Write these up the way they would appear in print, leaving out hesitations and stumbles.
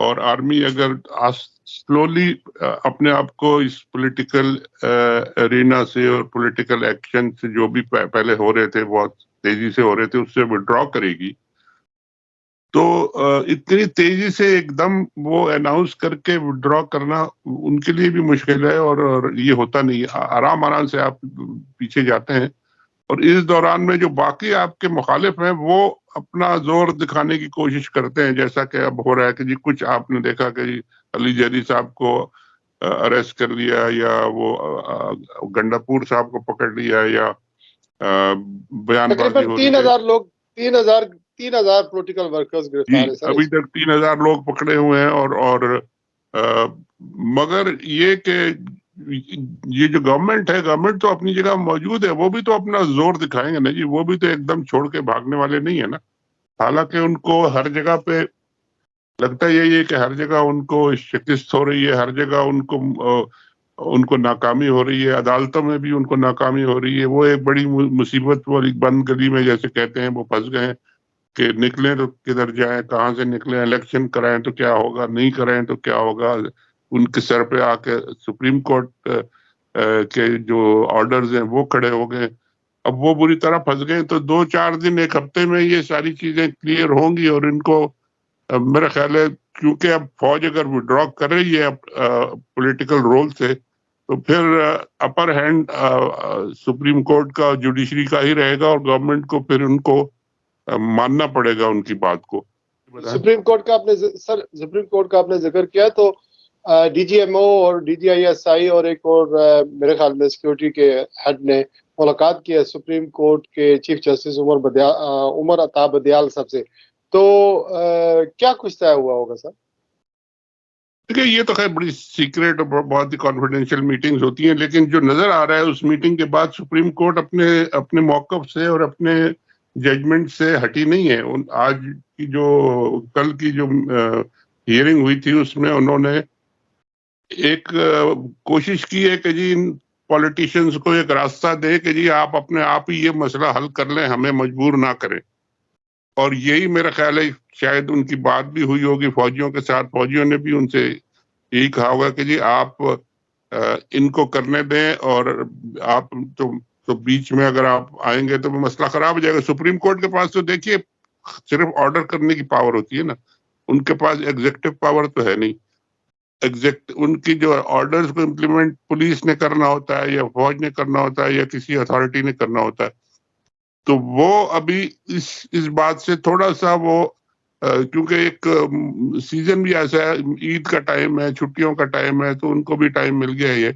اور آرمی اگر سلولی اپنے آپ کو اس پولیٹیکل ارینا سے اور پولیٹیکل ایکشن سے جو بھی پہلے ہو رہے تھے بہت تیزی سے ہو رہے تھے اس سے ودرا کرے گی تو اتنی تیزی سے ایک دم وہ اناؤنس کر کے ودرا کرنا ان کے لیے بھی مشکل ہے اور یہ ہوتا نہیں ہے. آرام سے آپ پیچھے جاتے ہیں اور اس دوران میں جو باقی آپ کے مخالف ہیں وہ اپنا زور دکھانے کی کوشش کرتے ہیں جیسا کہ اب ہو رہا ہے کہ جی کچھ آپ نے دیکھا کہ جی علی جہری صاحب کو اریسٹ کر لیا یا وہ گنڈا پور صاحب کو پکڑ لیا یا بیان بازی تقریباً ہو رہی ہے. 3,000 پولیٹیکل ورکرز جی گرفتار ہیں سر. ابھی تک 3,000 لوگ پکڑے ہوئے ہیں اور مگر یہ کہ یہ جو گورنمنٹ تو اپنی جگہ موجود ہے وہ بھی تو اپنا زور دکھائیں گے نا جی. وہ بھی تو ایک دم چھوڑ کے بھاگنے والے نہیں ہے نا. حالانکہ ان کو ہر جگہ پہ لگتا یہی ہے کہ ہر جگہ ان کو شکست ہو رہی ہے, ہر جگہ ان کو ناکامی ہو رہی ہے, عدالتوں میں بھی ان کو ناکامی ہو رہی ہے. وہ ایک بڑی مصیبت والی بند گلی میں جیسے کہتے ہیں وہ پھنس گئے ہیں کہ نکلیں تو کدھر جائیں, کہاں سے نکلیں, الیکشن کرائیں تو کیا ہوگا, نہیں کرائیں تو کیا ہوگا. ان کے سر پہ آ کے سپریم کورٹ کے جو آرڈرز ہیں وہ کھڑے ہو گئے. اب وہ بری طرح پھنس گئے تو 2-4 دن ایک ہفتے میں یہ ساری چیزیں کلیئر ہوں گی. اور ان کو میرا خیال ہے کیونکہ اب فوج اگر وڈرا کر رہی ہے پولیٹیکل رول سے تو پھر اپر ہینڈ سپریم کورٹ کا جوڈیشری کا ہی رہے گا اور گورنمنٹ کو پھر ان کو ماننا پڑے گا ان کی بات کو. سپریم کورٹ کا آپ نے ذکر کیا تو ڈی جی ایم او اور D G I S I اور ایک اور میرے خیال میں سیکورٹی کے ہیڈ نے ملاقات کی ہے سپریم کورٹ کے چیف جسٹس عمر عطا بدیال صاحب سے. تو کیا کچھ طے ہوا ہوگا سر؟ دیکھیے یہ تو خیر بڑی سیکریٹ اور بہت ہی کانفیڈینشیل میٹنگز ہوتی ہیں, لیکن جو نظر آ رہا ہے اس میٹنگ کے بعد سپریم کورٹ اپنے موقف سے اور اپنے ججمنٹ سے ہٹی نہیں ہے. آج کی کل کی جو ہیئرنگ ہوئی تھی اس میں انہوں نے ایک کوشش کی ہے کہ جی ان پولیٹیشنز کو ایک راستہ دے کہ جی آپ اپنے آپ ہی یہ مسئلہ حل کر لیں, ہمیں مجبور نہ کریں. اور یہی میرا خیال ہے شاید ان کی بات بھی ہوئی ہوگی فوجیوں کے ساتھ. فوجیوں نے بھی ان سے یہی کہا ہوگا کہ جی آپ ان کو کرنے دیں اور آپ تو بیچ میں اگر آپ آئیں گے تو وہ مسئلہ خراب ہو جائے گا. سپریم کورٹ کے پاس تو دیکھیے صرف آرڈر کرنے کی پاور ہوتی ہے نا, ان کے پاس ایگزیکٹو پاور تو ہے نہیں. ان کی جو آرڈرز کو امپلیمنٹ پولیس نے کرنا ہوتا ہے یا فوج نے کرنا ہوتا ہے یا کسی اتھارٹی نے کرنا ہوتا ہے. تو وہ ابھی اس بات سے تھوڑا سا وہ کیونکہ ایک سیزن بھی ایسا ہے, عید کا ٹائم ہے, چھٹیوں کا ٹائم ہے, تو ان کو بھی ٹائم مل گیا ہے یہ.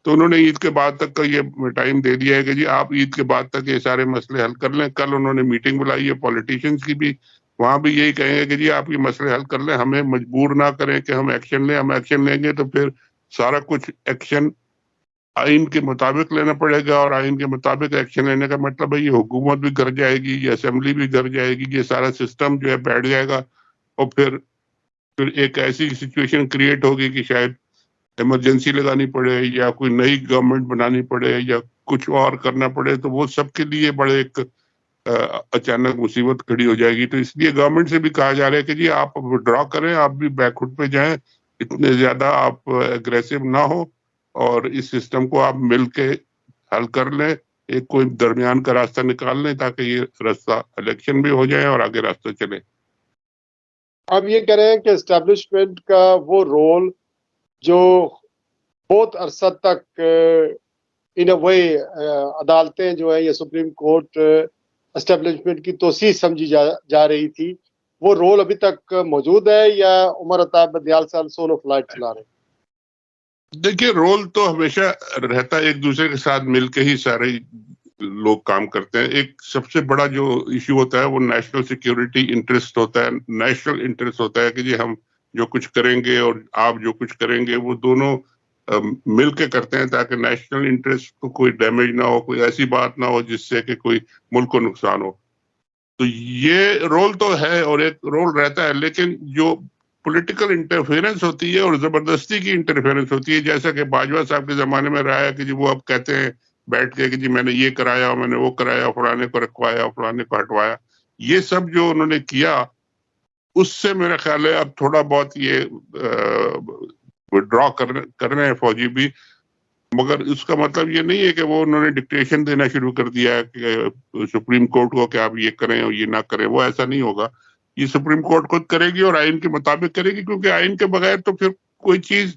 تو انہوں نے عید کے بعد تک کا یہ ٹائم دے دیا ہے کہ جی آپ عید کے بعد تک یہ سارے مسئلے حل کر لیں. کل انہوں نے میٹنگ بلائی ہے پولیٹیشنز کی بھی, وہاں بھی یہی کہیں گے کہ جی آپ یہ مسئلے حل کر لیں, ہمیں مجبور نہ کریں کہ ہم ایکشن لیں. ہم ایکشن لیں گے تو پھر سارا کچھ ایکشن آئین کے مطابق لینا پڑے گا, اور آئین کے مطابق ایکشن لینے کا مطلب ہے یہ حکومت بھی گر جائے گی, یہ اسمبلی بھی گر جائے گی, یہ سارا سسٹم جو ہے بیٹھ جائے گا. اور پھر ایک ایسی سچویشن کریٹ ہوگی کہ شاید ایمرجنسی لگانی پڑے یا کوئی نئی گورنمنٹ بنانی پڑے یا کچھ اور کرنا پڑے. تو وہ سب کے لیے بڑے ایک اچانک مصیبت کھڑی ہو جائے گی. تو اس لیے گورنمنٹ سے بھی کہا جا رہا ہے کہ جی آپ وڈرا کریں, آپ بھی بیک فٹ پہ جائیں, اتنے زیادہ آپ اگریسو نہ ہو اور اس سسٹم کو آپ مل کے حل کر لیں, ایک کوئی درمیان کا راستہ نکال لیں تاکہ یہ راستہ الیکشن بھی ہو جائے اور آگے راستہ چلے. آپ یہ کہہ رہے ہیں کہ اسٹیبلشمنٹ کا وہ رول جو بہت عرصہ تک ان اے وے عدالتیں جو ہیں یا سپریم کورٹ اسٹیبلشمنٹ کی توسیع سمجھی جا رہی تھی, وہ رول ابھی تک موجود ہے یا عمر عطا بدیال صاحب سولو فلائٹ چلا رہے ہیں؟ دیکھیے رول تو ہمیشہ رہتا ہے, ایک دوسرے کے ساتھ مل کے ہی سارے لوگ کام کرتے ہیں. ایک سب سے بڑا جو ایشو ہوتا ہے وہ نیشنل سیکیورٹی انٹرسٹ ہوتا ہے, نیشنل انٹرسٹ ہوتا ہے کہ جی ہم جو کچھ کریں گے اور آپ جو کچھ کریں گے وہ دونوں مل کے کرتے ہیں تاکہ نیشنل انٹرسٹ کو کوئی ڈیمیج نہ ہو, کوئی ایسی بات نہ ہو جس سے کہ کوئی ملک کو نقصان ہو. تو یہ رول تو ہے اور ایک رول رہتا ہے, لیکن جو پولیٹیکل انٹرفیئرنس ہوتی ہے اور زبردستی کی انٹرفیئرنس ہوتی ہے, جیسا کہ باجوہ صاحب کے زمانے میں رہا ہے کہ جی وہ اب کہتے ہیں بیٹھ کے کہ جی میں نے یہ کرایا, میں نے وہ کرایا, فلانے کو رکھوایا, فلانے کو ہٹوایا. یہ سب جو انہوں نے کیا اس سے میرا خیال ہے اب تھوڑا بہت یہ ودرا کر رہے ہیں فوجی بھی، مگر اس کا مطلب یہ نہیں ہے کہ وہ انہوں نے ڈکٹیشن دینا شروع کر دیا ہے کہ سپریم کورٹ کو کہ آپ یہ کریں اور یہ نہ کریں. وہ ایسا نہیں ہوگا. یہ سپریم کورٹ خود کرے گی اور آئین کے مطابق کرے گی، کیونکہ آئین کے بغیر تو پھر کوئی چیز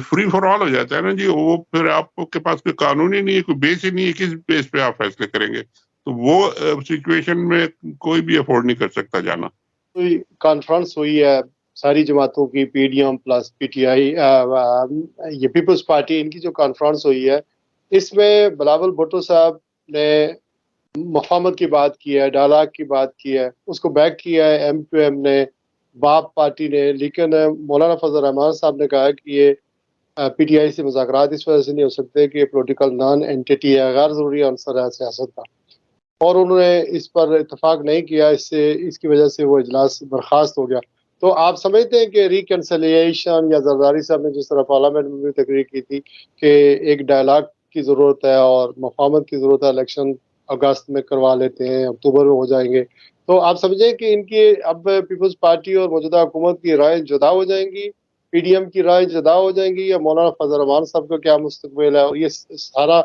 فری فار آل ہو جاتا ہے نا جی. وہ پھر آپ کے پاس کوئی قانون ہی نہیں ہے، کوئی بیس ہی نہیں ہے، کس بیس پہ آپ فیصلے کریں گے؟ تو وہ سچویشن میں کوئی بھی افورڈ نہیں کر سکتا جانا. کانفرنس ہوئی ہے ساری جماعتوں کی، P D M plus P T I, یہ پیپلز پارٹی، ان کی جو کانفرنس ہوئی ہے، اس میں بلاول بھٹو صاحب نے مفاہمت کی بات کی ہے، ڈائلاگ کی بات کی ہے، اس کو بیک کیا ہے ایم کیو ایم نے، باپ پارٹی نے. لیکن مولانا فضل الرحمان صاحب نے کہا کہ یہ پی ٹی آئی سے مذاکرات اس وجہ سے نہیں ہو سکتے کہ یہ پولیٹیکل نان اینٹی ہے، غیر ضروری عنصر ہے سیاست کا، اور انہوں نے اس پر اتفاق نہیں کیا. اس کی وجہ سے وہ اجلاس برخاست ہو گیا. تو آپ سمجھتے ہیں کہ ریکنسیلیشن، یا زرداری صاحب نے جس طرح پارلیمنٹ میں بھی تقریر کی تھی کہ ایک ڈائلاگ کی ضرورت ہے اور مفاہمت کی ضرورت ہے، الیکشن اگست میں کروا لیتے ہیں، اکتوبر میں ہو جائیں گے، تو آپ سمجھیں کہ ان کی اب پیپلز پارٹی اور موجودہ حکومت کی رائے جدا ہو جائیں گی، پی ڈی ایم کی رائے جدا ہو جائیں گی، یا مولانا فضل الرحمان صاحب کا کیا مستقبل ہے، اور یہ سارا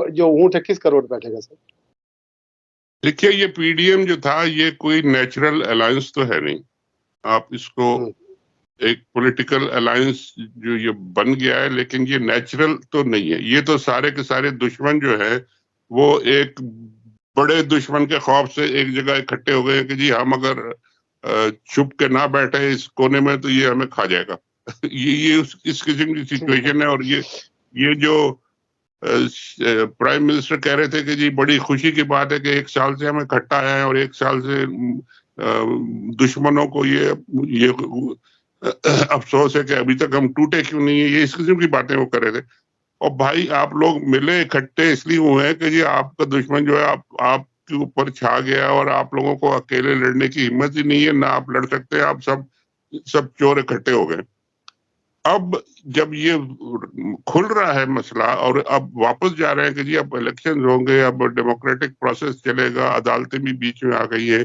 جو اونٹ ہے کس کروڑ بیٹھے گا؟ سر دیکھیے، یہ پی ڈی ایم جو تھا یہ کوئی نیچرل الائنس تو ہے نہیں. آپ اس کو ایک پولیٹیکل الائنس جو یہ بن گیا ہے، لیکن یہ نیچرل تو نہیں ہے. یہ تو سارے کے سارے دشمن جو ہے وہ ایک بڑے دشمن کے خوف سے ایک جگہ اکٹھے ہو گئے کہ جی ہم اگر چھپ کے نہ بیٹھے اس کونے میں تو یہ ہمیں کھا جائے گا. یہ اس قسم کی سچویشن ہے. اور یہ جو پرائم منسٹر کہہ رہے تھے کہ جی بڑی خوشی کی بات ہے کہ 1 سال سے ہم اکٹھا ہیں اور 1 سال سے دشمنوں کو یہ افسوس ہے کہ ابھی تک ہم ٹوٹے کیوں نہیں ہیں. یہ اس قسم کی باتیں وہ کر رہے تھے. اور بھائی آپ لوگ ملے اکٹھے اس لیے ہوئے ہیں کہ جی آپ کا دشمن جو ہے آپ کے اوپر چھا گیا، اور آپ لوگوں کو اکیلے لڑنے کی ہمت ہی نہیں ہے، نہ آپ لڑ سکتے. آپ سب چور اکٹھے ہو گئے. اب جب یہ کھل رہا ہے مسئلہ اور اب واپس جا رہے ہیں کہ جی اب الیکشن ہوں گے، اب ڈیموکریٹک پروسیس چلے گا، عدالتیں بھی بیچ میں آ گئی ہیں،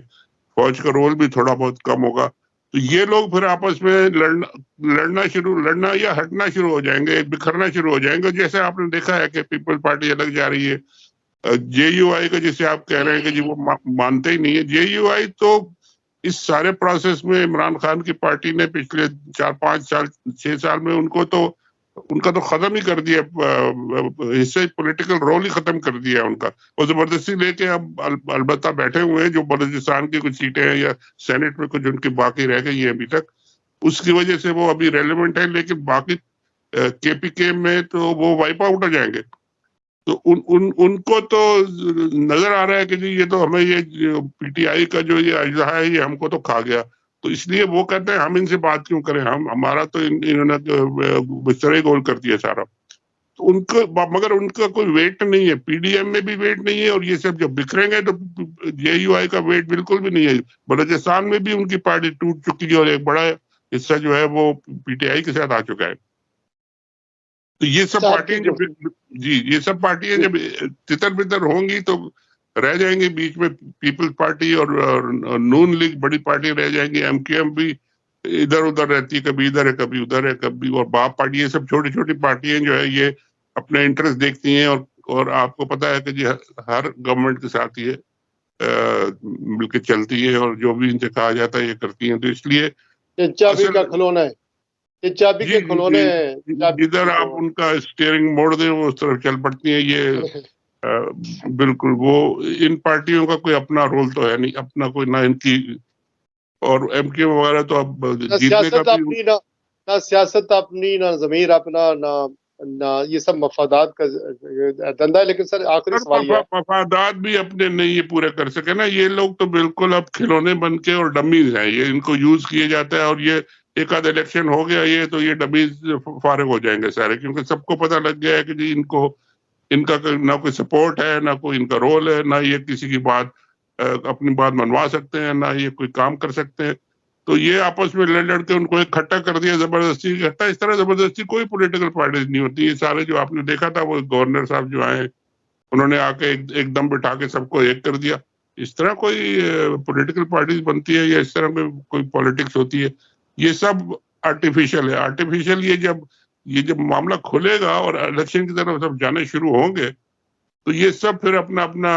فوج کا رول بھی تھوڑا بہت کم ہوگا، تو یہ لوگ پھر آپس میں لڑنا یا ہٹنا شروع ہو جائیں گے، بکھرنا شروع ہو جائیں گے. جیسے آپ نے دیکھا ہے کہ پیپل پارٹی الگ جا رہی ہے، جے یو آئی کا جسے آپ کہہ رہے ہیں کہ جی وہ مانتے ہی نہیں ہے. جے یو آئی تو اس سارے پروسیس میں عمران خان کی پارٹی نے پچھلے 4-5 سال 6 سال میں ان کا تو ختم ہی کر دیا، حصے پولیٹیکل رول ہی ختم کر دیا ان کا. وہ زبردستی لے کے اب البتہ بیٹھے ہوئے ہیں، جو بلوچستان کی کچھ سیٹیں ہیں یا سینٹ میں کچھ ان کی باقی رہ گئی ہیں ابھی تک، اس کی وجہ سے وہ ابھی ریلیونٹ ہے. لیکن باقی کے پی کے میں تو وہ وائپ آؤٹ ہو جائیں گے. تو ان کو تو نظر آ رہا ہے کہ جی یہ تو ہمیں یہ پی ٹی آئی کا جو یہ اجزا ہے یہ ہم کو تو کھا گیا. تو اس لیے وہ کہتے ہیں ہم ان سے بات کیوں کریں، ہمارا تو انہوں نے بستر ہی گول کر دیا سارا. تو ان کو مگر ان کا کوئی ویٹ نہیں ہے، پی ڈی ایم میں بھی ویٹ نہیں ہے، اور یہ سب جب بکھریں گے تو جے یو آئی کا ویٹ بالکل بھی نہیں ہے. بلوچستان میں بھی ان کی پارٹی ٹوٹ چکی ہے اور ایک بڑا حصہ جو ہے وہ پی ٹی آئی کے ساتھ آ چکا ہے. تو یہ سب پارٹیاں یہ سب پارٹیاں جب تتر بتر ہوں گی تو رہ جائیں گے بیچ میں پیپلز پارٹی اور نون لیگ بڑی پارٹی رہ جائیں گی. ایم کیو ایم بھی ادھر ادھر رہتی ہے، کبھی ادھر ہے کبھی ادھر ہے کبھی، اور باپ پارٹی، یہ سب چھوٹی چھوٹی پارٹیاں جو ہے یہ اپنے انٹرسٹ دیکھتی ہیں. اور آپ کو پتا ہے کہ جی ہر گورنمنٹ کے ساتھ یہ مل کے چلتی ہے، اور جو بھی ان سے کہا جاتا ہے یہ کرتی ہیں. تو اس لیے جدھر آپ ان کا اسٹیئرنگ موڑ دیں وہ اس طرف چل پڑتی ہیں. یہ بالکل وہ ان پارٹیوں کا کوئی اپنا رول تو ہے نہیں، اپنا کوئی، نہ ان کی، اور ایم کیو وغیرہ تو اب جیتنے کا بھی نہ سیاست اپنی، نہ ضمیر اپنا، نہ یہ سب مفادات کا دھندا ہے. لیکن سر آخری سوال یہ ہے، مفادات بھی اپنے نہیں یہ پورے کر سکے نا. یہ لوگ تو بالکل اب کھلونے بن کے اور ڈمیز ہیں، یہ ان کو یوز کیے جاتا ہے. اور یہ ایک آدھ الیکشن ہو گیا یہ تو یہ ڈمیز فارغ ہو جائیں گے سارے، کیونکہ سب کو پتہ لگ گیا ہے کہ جی ان کا نہ کوئی سپورٹ ہے، نہ کوئی ان کا رول ہے، نہ یہ کسی کی بات اپنی بات منوا سکتے ہیں، نہ یہ کوئی کام کر سکتے ہیں. تو یہ آپس میں لڑ کے ان کو اکٹھا کر دیا زبردستی. اس طرح زبردستی کوئی پولیٹیکل پارٹیز نہیں ہوتی. یہ سارے جو آپ نے دیکھا تھا وہ گورنر صاحب جو آئے انہوں نے آ کے ایک دم بٹھا کے سب کو ایک کر دیا. اس طرح کوئی پولیٹیکل پارٹیز بنتی ہے یا اس طرح کوئی پالیٹکس ہوتی ہے. یہ سب آرٹیفیشل ہے. آرٹیفیشل یہ جب معاملہ کھلے گا اور الیکشن کی طرف سب جانے شروع ہوں گے تو یہ سب پھر اپنا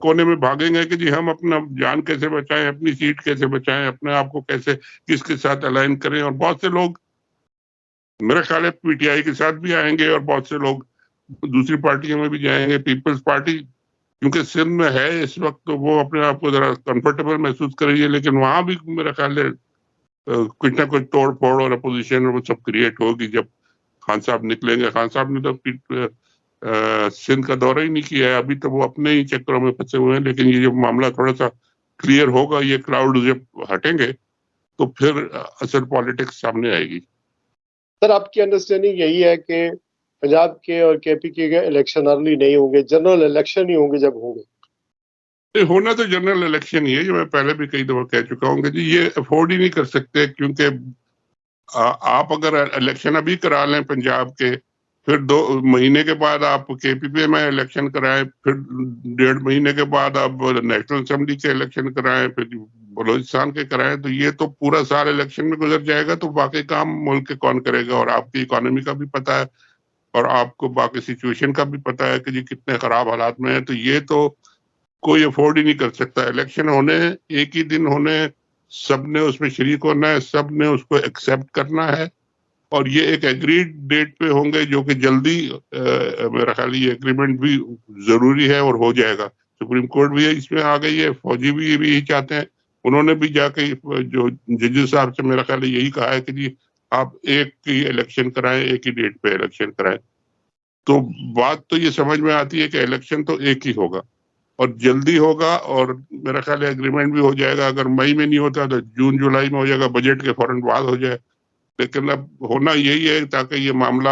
کونے میں بھاگیں گے کہ جی ہم اپنا جان کیسے بچائیں, اپنی سیٹ کیسے بچائیں, اپنے آپ کو کیسے کس کے ساتھ الائن کریں. اور بہت سے لوگ میرا خیال ہے پی ٹی آئی کے ساتھ بھی آئیں گے اور بہت سے لوگ دوسری پارٹیوں میں بھی جائیں گے. پیپلز پارٹی کیونکہ سندھ میں ہے اس وقت تو وہ اپنے آپ کو ذرا کنفرٹیبل محسوس کرے گی, لیکن وہاں بھی میرا خیال ہے کچھ نہ کچھ توڑ پھوڑ اور اپوزیشن وہ سب کریٹ ہوگی جب خان صاحب نکلیں گے. خان صاحب نے تو سندھ کا دورہ ہی نہیں کیا ہے ابھی, تو وہ اپنے ہی چکروں میں پھنسے ہوئے ہیں. لیکن یہ جب معاملہ تھوڑا سا کلیئر ہوگا, یہ کلاؤڈ جب ہٹیں گے تو پھر اصل پالیٹکس سامنے آئے گی. سر آپ کی انڈرسٹینڈنگ یہی ہے کہ پنجاب کے اور کے پی کے الیکشن ارلی نہیں ہوں گے, جنرل الیکشن ہی ہوں گے جب ہوں گے؟ ہونا تو جنرل الیکشن ہی ہے, جو میں پہلے بھی کئی دفعہ کہہ چکا ہوں کہ جی یہ افورڈ ہی نہیں کر سکتے, کیونکہ آپ اگر الیکشن ابھی کرا لیں پنجاب کے, پھر 2 مہینے کے بعد آپ کے پی پی میں الیکشن کرائیں, پھر 1.5 مہینے کے بعد آپ نیشنل اسمبلی کے الیکشن کرائیں, پھر بلوچستان کے کرائیں, تو یہ تو پورا سال الیکشن میں گزر جائے گا. تو باقی کام ملک کے کون کرے گا؟ اور آپ کی اکانومی کا بھی پتہ ہے اور آپ کو باقی سچویشن کا بھی پتہ ہے کہ جی کتنے خراب حالات میں ہیں. تو یہ تو کوئی افورڈ ہی نہیں کر سکتا. الیکشن ہونے ایک ہی دن ہونے, سب نے اس میں شریک ہونا ہے, سب نے اس کو ایکسیپٹ کرنا ہے, اور یہ ایک ایگریڈ ڈیٹ پہ ہوں گے جو کہ جلدی میرا خیال یہ ایگریمنٹ بھی ضروری ہے اور ہو جائے گا. سپریم کورٹ بھی اس میں آ گئی ہے, فوجی بھی یہی چاہتے ہیں. انہوں نے بھی جا کے جو ججز صاحب سے میرا خیال یہی کہا ہے کہ جی آپ ایک ہی الیکشن کرائیں, ایک ہی ڈیٹ پہ الیکشن کرائیں. تو بات تو یہ سمجھ میں آتی ہے کہ الیکشن تو ایک ہی ہوگا اور جلدی ہوگا, اور میرا خیال ہے ایگریمنٹ بھی ہو جائے گا. اگر مئی میں نہیں ہوتا تو جون جولائی میں ہو جائے گا, بجٹ کے فوراً بعد ہو جائے. لیکن اب ہونا یہی ہے تاکہ یہ معاملہ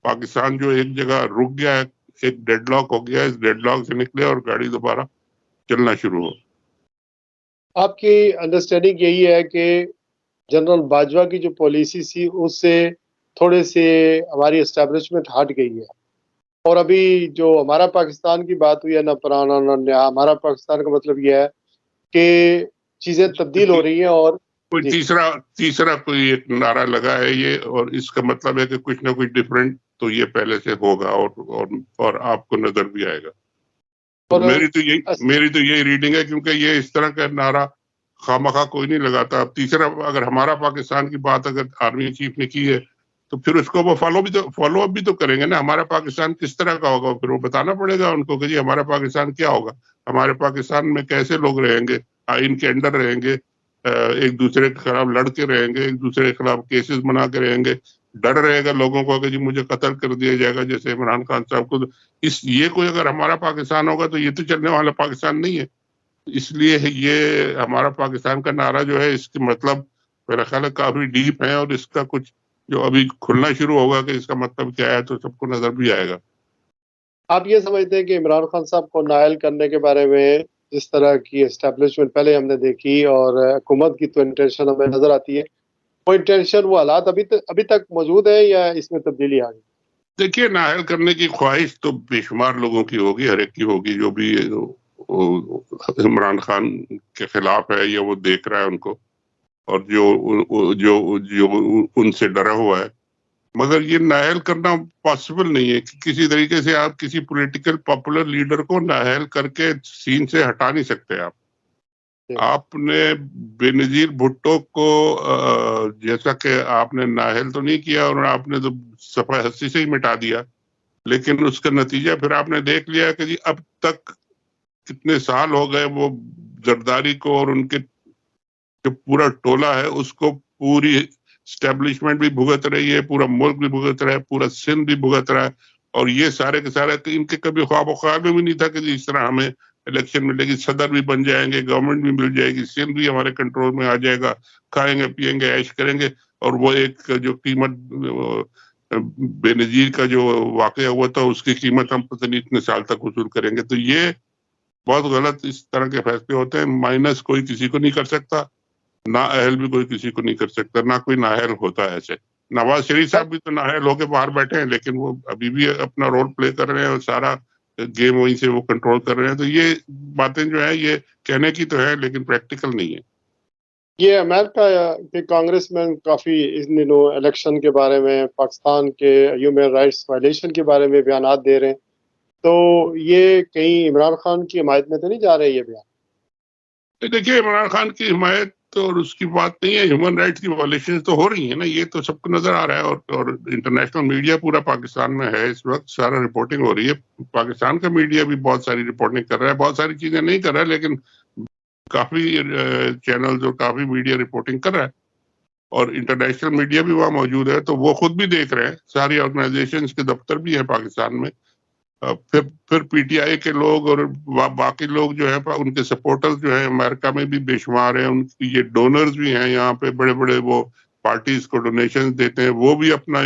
پاکستان جو ایک جگہ رک گیا ہے, ایک ڈیڈ لاک ہو گیا ہے, اس ڈیڈ لاک سے نکلے اور گاڑی دوبارہ چلنا شروع ہو. آپ کی انڈرسٹینڈنگ یہی ہے کہ جنرل باجوہ کی جو پالیسی تھی اس سے تھوڑے سے ہماری اسٹیبلشمنٹ ہٹ گئی ہے, اور ابھی جو ہمارا پاکستان کی بات ہوئی ہے نہ پرانا نہ نیا, ہمارا پاکستان کا مطلب یہ ہے کہ چیزیں تبدیل ہو رہی ہیں. اور کوئی تیسرا کوئی ایک نعرہ لگا ہے یہ, اور اس کا مطلب ہے کہ کچھ نہ کچھ ڈفرینٹ تو یہ پہلے سے ہوگا اور آپ کو نظر بھی آئے گا. میری تو یہی ریڈنگ ہے, کیونکہ یہ اس طرح کا نعرہ خواہ کوئی نہیں لگاتا. اب تیسرا اگر ہمارا پاکستان کی بات اگر آرمی چیف نے کی ہے تو پھر اس کو وہ فالو اپ بھی تو کریں گے نا. ہمارا پاکستان کس طرح کا ہوگا, پھر وہ بتانا پڑے گا ان کو کہ جی ہمارا پاکستان کیا ہوگا, ہمارے پاکستان میں کیسے لوگ رہیں گے, آئین کے انڈر رہیں گے, ایک دوسرے کے خلاف لڑ کے رہیں گے, ایک دوسرے کے خلاف کیسز بنا کے رہیں گے, ڈر رہے گا لوگوں کو کہ جی مجھے قتل کر دیا جائے گا جیسے عمران خان صاحب کو. یہ کوئی اگر ہمارا پاکستان ہوگا تو یہ تو چلنے والا پاکستان نہیں ہے. اس لیے یہ ہمارا پاکستان کا نعرہ جو ہے اس کے مطلب میرا خیال ہے کافی ڈیپ ہے, اور اس کا کچھ جو ابھی کھلنا شروع ہوگا کہ اس کا مطلب کیا ہے تو سب کو نظر بھی آئے گا. آپ یہ سمجھتے ہیں کہ عمران خان صاحب کو نائل کرنے کے بارے میں جس طرح کی اسٹیبلشمنٹ پہلے ہم نے دیکھی اور حکومت کی تو انٹینشن ہمیں نظر آتی ہے, وہ انٹینشن وہ حالات ابھی تک موجود ہے یا اس میں تبدیلی آ گئی؟ دیکھیے, نااہل کرنے کی خواہش تو بے شمار لوگوں کی ہوگی, ہر ایک کی ہوگی جو بھی عمران خان کے خلاف ہے یا وہ دیکھ رہا ہے ان کو, اور جو ان سے ڈرا ہوا ہے. مگر یہ نااہل کرنا پاسبل نہیں ہے کہ کسی طریقے سے آپ کسی پولیٹیکل پاپولر لیڈر کو نااہل کر کے سین سے ہٹا نہیں سکتے. آپ نے بے نظیر بھٹو کو جیسا کہ آپ نے نااہل تو نہیں کیا اور آپ نے تو صفحہ ہستی سے ہی مٹا دیا, لیکن اس کا نتیجہ پھر آپ نے دیکھ لیا کہ جی اب تک کتنے سال ہو گئے وہ زرداری کو اور ان کے جو پورا ٹولہ ہے اس کو پوری اسٹیبلشمنٹ بھی بھگت رہی ہے, پورا ملک بھی بھگت رہا ہے, پورا سندھ بھی بھگت رہا ہے. اور یہ سارے کے سارے ان کے کبھی خواب و خیال میں بھی نہیں تھا کہ اس طرح ہمیں الیکشن ملے گی, صدر بھی بن جائیں گے, گورنمنٹ بھی مل جائے گی, سندھ بھی ہمارے کنٹرول میں آ جائے گا, کھائیں گے پیئیں گے عیش کریں گے. اور وہ ایک جو قیمت بے نظیر کا جو واقعہ ہوا تھا اس کی قیمت ہم پتہ نہیں اتنے سال تک وصول کریں گے. تو یہ بہت غلط اس طرح کے فیصلے ہوتے ہیں. مائنس کوئی کسی کو نہیں کر سکتا, نہ اہل بھی کوئی کسی کو نہیں کر سکتا, نہ کوئی نااہل ہوتا ہے. ایسے نواز شریف صاحب بھی تو نااہل ہو کے باہر بیٹھے ہیں, لیکن وہ ابھی بھی اپنا رول پلے کر رہے ہیں اور سارا گیم وہیں سے وہ کنٹرول کر رہے ہیں. تو یہ باتیں جو ہے یہ کہنے کی تو ہے لیکن پریکٹیکل نہیں ہے. یہ امریکہ کے کانگریس مین کافی ان دنوں الیکشن کے بارے میں، پاکستان کے ہیومن رائٹس وائلیشن کے بارے میں بیانات دے رہے ہیں، تو یہ کہیں عمران خان کی حمایت میں تو نہیں جا رہے یہ بیان؟ دیکھیے عمران خان کی حمایت اور اس کی بات نہیں ہے. ہیومن رائٹس کی وائلیشن تو ہو رہی ہیں نا، یہ تو سب کو نظر آ رہا ہے. اور انٹرنیشنل میڈیا پورا پاکستان میں ہے اس وقت، سارا رپورٹنگ ہو رہی ہے. پاکستان کا میڈیا بھی بہت ساری رپورٹنگ کر رہا ہے، بہت ساری چیزیں نہیں کر رہا ہے لیکن کافی چینلز اور کافی میڈیا رپورٹنگ کر رہا ہے. اور انٹرنیشنل میڈیا بھی وہاں موجود ہے تو وہ خود بھی دیکھ رہے ہیں. ساری آرگنائزیشنز کے دفتر بھی ہیں پاکستان میں. پھر پی ٹی آئی کے لوگ اور باقی لوگ جو ہے ان کے سپورٹرز جو ہیں امریکہ میں بھی بے شمار ہیں. ان کی یہ ڈونرز بھی ہیں یہاں پہ، بڑے بڑے وہ پارٹیز کو ڈونیشنز دیتے ہیں، وہ بھی اپنا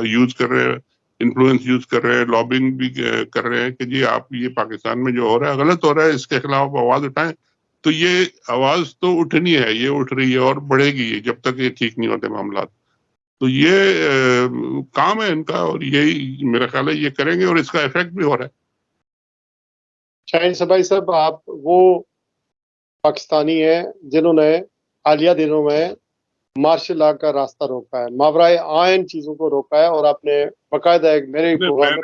یوز کر رہے ہیں، انفلوئنس یوز کر رہے ہیں، لابنگ بھی کر رہے ہیں کہ جی آپ یہ پاکستان میں جو ہو رہا ہے غلط ہو رہا ہے، اس کے خلاف آواز اٹھائیں. تو یہ آواز تو اٹھنی ہے، یہ اٹھ رہی ہے اور بڑھے گی جب تک یہ ٹھیک نہیں ہوتے معاملات. تو یہ کام ہے ان کا اور یہی میرا خیال ہے یہ کریں گے اور اس کا ایفیکٹ بھی ہو رہا ہے. شاہین صبائی صاحب، آپ وہ پاکستانی ہیں جنہوں نے حالیہ دنوں میں مارشل لا کا راستہ روکا ہے، ماورائے آئین چیزوں کو روکا ہے، اور آپ نے باقاعدہ ایک میرے پروگرام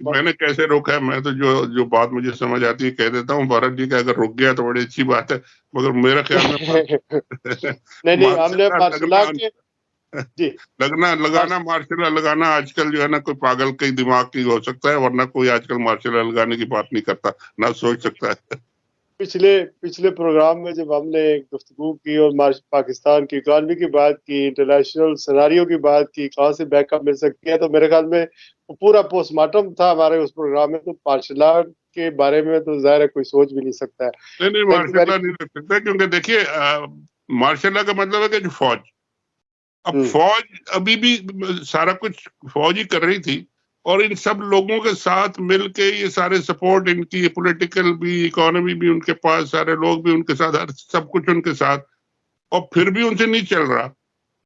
میں نے کیسے روکا ہے؟ میں تو جو بات مجھے سمجھ آتی ہے کہہ دیتا ہوں. بھارت جی کا اگر رک گیا تو بڑی اچھی بات ہے، مگر میرا خیال میں نہیں ہم نے مارشل لا کے جی لگانا مارشل لا لگانا آج کل جو ہے نا کوئی پاگل کے دماغ کی ہو سکتا ہے، ورنہ کوئی آج کل مارشل لا لگانے کی بات نہیں کرتا، نہ سوچ سکتا ہے. پچھلے پروگرام میں جب ہم نے گفتگو کی اور پاکستان کی اکانومی کی بات کی، انٹرنیشنل سیناریو کی بات کی، کہاں سے بیک اپ مل سکتی ہے، تو میرے خیال میں پورا پوسٹ مارٹم تھا ہمارے اس پروگرام میں. تو مارشل لا کے بارے میں تو ظاہر ہے کوئی سوچ بھی نہیں سکتا ہے. نہیں مارشل لا نہیں رکھ سکتا، کیونکہ دیکھیے مارشل لا کا مطلب ہے کہ جو فوج، اب فوج ابھی بھی سارا کچھ فوج ہی کر رہی تھی، اور ان سب لوگوں کے ساتھ مل کے یہ سارے سپورٹ ان کی، پولیٹیکل بھی، اکانومی بھی ان کے پاس، سارے لوگ بھی ان کے ساتھ، سب کچھ ان کے ساتھ، اور پھر بھی ان سے نہیں چل رہا.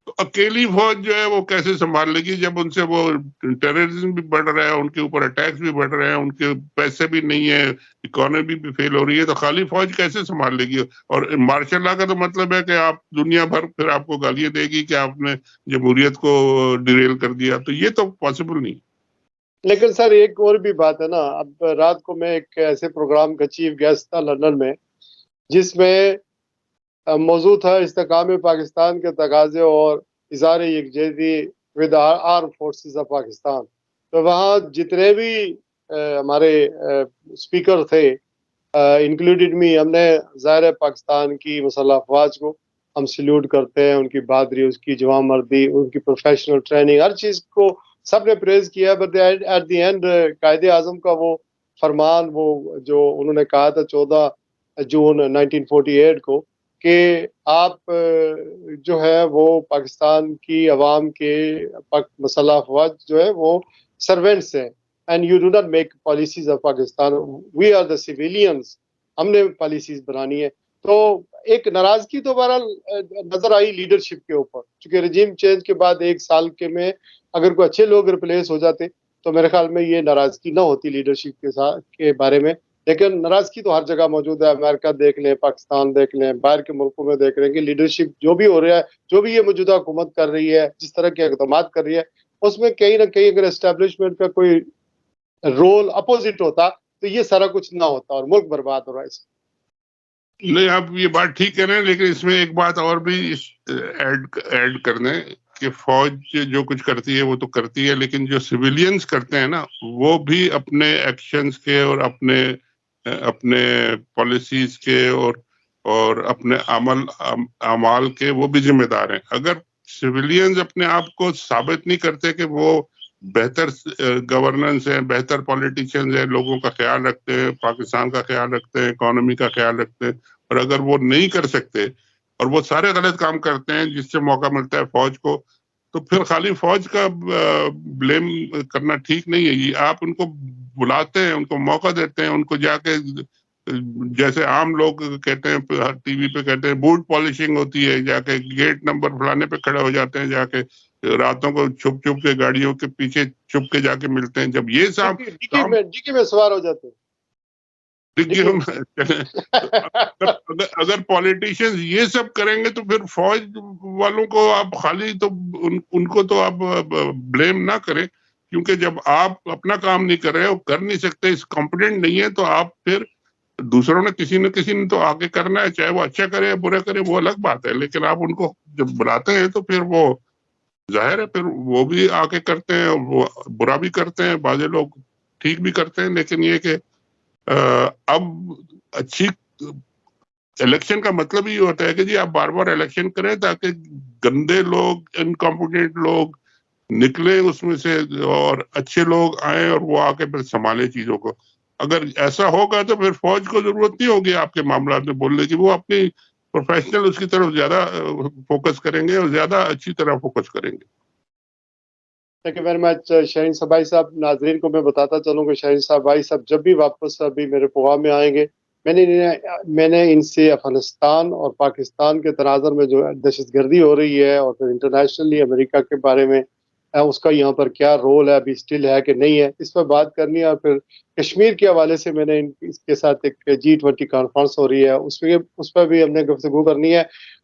تو اکیلی فوج جو ہے وہ کیسے سنبھال لے گی جب ان سے وہ ٹیررزم بھی بڑھ رہا ہے، ان کے اوپر اٹیکس بھی بڑھ رہے ہیں، ان کے پیسے بھی نہیں ہے، اکانومی بھی فیل ہو رہی ہے، تو خالی فوج کیسے سنبھال لے گی؟ اور مارشل لا کا تو مطلب ہے کہ آپ دنیا بھر پھر آپ کو گالیاں دے گی کہ آپ نے جمہوریت کو ڈیریل کر دیا. تو یہ تو پاسبل نہیں. لیکن سر ایک اور بھی بات ہے نا، اب رات کو میں ایک ایسے پروگرام کا چیف گیسٹ تھا لندن میں، جس میں موضوع تھا استحکام پاکستان کے تقاضے اور اظہار یکجہتی with arm forces of Pakistan. تو وہاں جتنے بھی ہمارے اسپیکر تھے، انکلوڈیڈ می، ہم نے ظاہر پاکستان کی مسلح افواج کو ہم سلیوٹ کرتے ہیں، ان کی بہادری، اس کی جوان مردی، ان کی پروفیشنل ٹریننگ، ہر چیز کو سب نے پریز کیا. But at the end Quaid Azam کا وہ فرمان، وہ جو انہوں نے کہا تھا 14 جون 1948 کو کہ آپ جو ہے وہ پاکستان کی عوام کے مسلح افواج جو ہے وہ سرونٹس ہیں، and you do not make policies of Pakistan, we are the civilians, ہم نے پالیسیز بنانی ہے. تو ایک ناراضگی تو بہرحال نظر آئی لیڈرشپ کے اوپر، چونکہ رجیم چینج کے بعد ایک سال کے میں اگر کوئی اچھے لوگ ریپلیس ہو جاتے تو میرے خیال میں یہ ناراضگی نہ ہوتی لیڈرشپ کے بارے میں. لیکن ناراضگی تو ہر جگہ موجود ہے، امریکہ دیکھ لیں، پاکستان دیکھ لیں، باہر کے ملکوں میں دیکھ لیں کہ لیڈرشپ جو بھی ہو رہا ہے، جو بھی یہ موجودہ حکومت کر رہی ہے، جس طرح کے اقدامات کر رہی ہے، اس میں کہیں نہ کہیں اگر اسٹیبلشمنٹ کا کوئی رول اپوزٹ ہوتا تو یہ سارا کچھ نہ ہوتا اور ملک برباد ہو رہا ہے. نہیں آپ یہ بات ٹھیک کہہ رہے ہیں، لیکن اس میں ایک بات اور بھی ایڈ کر دیں کہ فوج جو کچھ کرتی ہے وہ تو کرتی ہے، لیکن جو سویلینز کرتے ہیں نا وہ بھی اپنے ایکشنز کے اور اپنے پالیسیز کے اور اپنے اعمال کے وہ بھی ذمہ دار ہیں. اگر سویلینز اپنے آپ کو ثابت نہیں کرتے کہ وہ بہتر گورننس ہیں، بہتر پولیٹیشینز ہیں، لوگوں کا خیال رکھتے ہیں، پاکستان کا خیال رکھتے ہیں، اکانومی کا خیال رکھتے ہیں، اور اگر وہ نہیں کر سکتے اور وہ سارے غلط کام کرتے ہیں جس سے موقع ملتا ہے فوج کو، تو پھر خالی فوج کا بلیم کرنا ٹھیک نہیں ہے. یہ آپ ان کو بلاتے ہیں، ان کو موقع دیتے ہیں، ان کو جا کے جیسے عام لوگ کہتے ہیں ٹی وی پہ کہتے ہیں بوٹ پالشنگ ہوتی ہے، جا کے گیٹ نمبر فلانے پہ کھڑے ہو جاتے ہیں، جا کے راتوں کو چھپ چھپ کے گاڑیوں کے پیچھے چھپ کے جا کے ملتے ہیں. جب یہ صاحب ڈکی میں سوار ہو جاتے ہیں. اگر پالیٹیشینز یہ سب کریں گے تو پھر فوج والوں کو آپ خالی تو ان کو تو آپ بلیم نہ کریں, کیونکہ جب آپ اپنا کام نہیں کر رہے, کر نہیں سکتے, اس کمپیٹنٹ نہیں ہے, تو آپ پھر دوسروں نے کسی نے تو آگے کرنا ہے, چاہے وہ اچھا کرے یا برا کرے وہ الگ بات ہے, لیکن آپ ان کو جب بلاتے ہیں تو پھر وہ ظاہر ہے پھر وہ بھی آگے کرتے ہیں, وہ برا بھی کرتے ہیں, بعض لوگ ٹھیک بھی کرتے ہیں. لیکن یہ کہ اب اچھی الیکشن کا مطلب یہ ہوتا ہے کہ جی آپ بار بار الیکشن کریں تاکہ گندے لوگ, انکمپیٹنٹ لوگ نکلیں اس میں سے اور اچھے لوگ آئیں اور وہ آ کے پھر سنبھالے چیزوں کو. اگر ایسا ہوگا تو پھر فوج کو ضرورت نہیں ہوگی آپ کے معاملات میں بولنے کی, وہ اپنی پروفیشنل اس کی طرف زیادہ فوکس کریں گے اور زیادہ اچھی طرح فوکس کریں گے. تھینک یو ویری مچ شاہین صاحب. بھائی صاحب, ناظرین کو میں بتاتا چلوں کہ شاہین صاحب بھائی صاحب جب بھی واپس ابھی میرے پروگرام میں آئیں گے, میں نے ان سے افغانستان اور پاکستان کے تناظر میں جو دہشت گردی ہو رہی ہے اور پھر انٹرنیشنلی امریکہ کے بارے میں اس کا یہاں پر کیا رول ہے, ابھی اسٹل ہے کہ نہیں ہے, اس پر بات کرنی ہے. اور پھر کشمیر کے حوالے سے میں نے اس کے ساتھ ایک G20 کانفرنس ہو رہی ہے, اس پہ بھی ہم نے گفتگو کرنی ہے.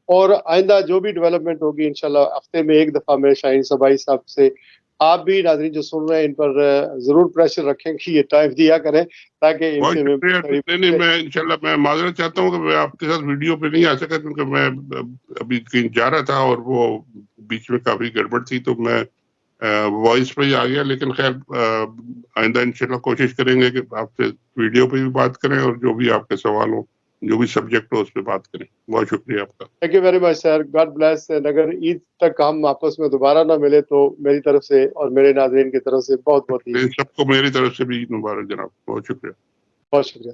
اور آئندہ جو بھی ڈیولپمنٹ ہوگی انشاءاللہ ہفتے میں ایک دفعہ میں شاہین صاحب بھائی صاحب سے, آپ بھی ناظرین جو سن رہے ہیں ان پر ضرور پریشر رکھیں کہ یہ ٹائم دیا کریں تاکہ ان سے میں انشاءاللہ میں معذرت چاہتا ہوں کہ میں آپ کے ساتھ ویڈیو پہ نہیں آ سکا, کیونکہ میں ابھی کہیں جا رہا تھا اور وہ بیچ میں کافی گڑبڑ تھی, تو میں وائس پہ ہی آ گیا. لیکن خیر آئندہ انشاءاللہ کوشش کریں گے کہ آپ سے ویڈیو پہ بھی بات کریں اور جو بھی آپ کے سوال ہو, جو بھی سبجیکٹ ہو اس پہ بات کریں. بہت شکریہ آپ کا. Thank you very much sir, God bless. اگر عید تک ہم آپس میں دوبارہ نہ ملے تو میری طرف سے اور میرے ناظرین کی طرف سے بہت بہت عید. سب کو میری طرف سے بھی عید مبارک جناب. بہت شکریہ. بہت شکریہ.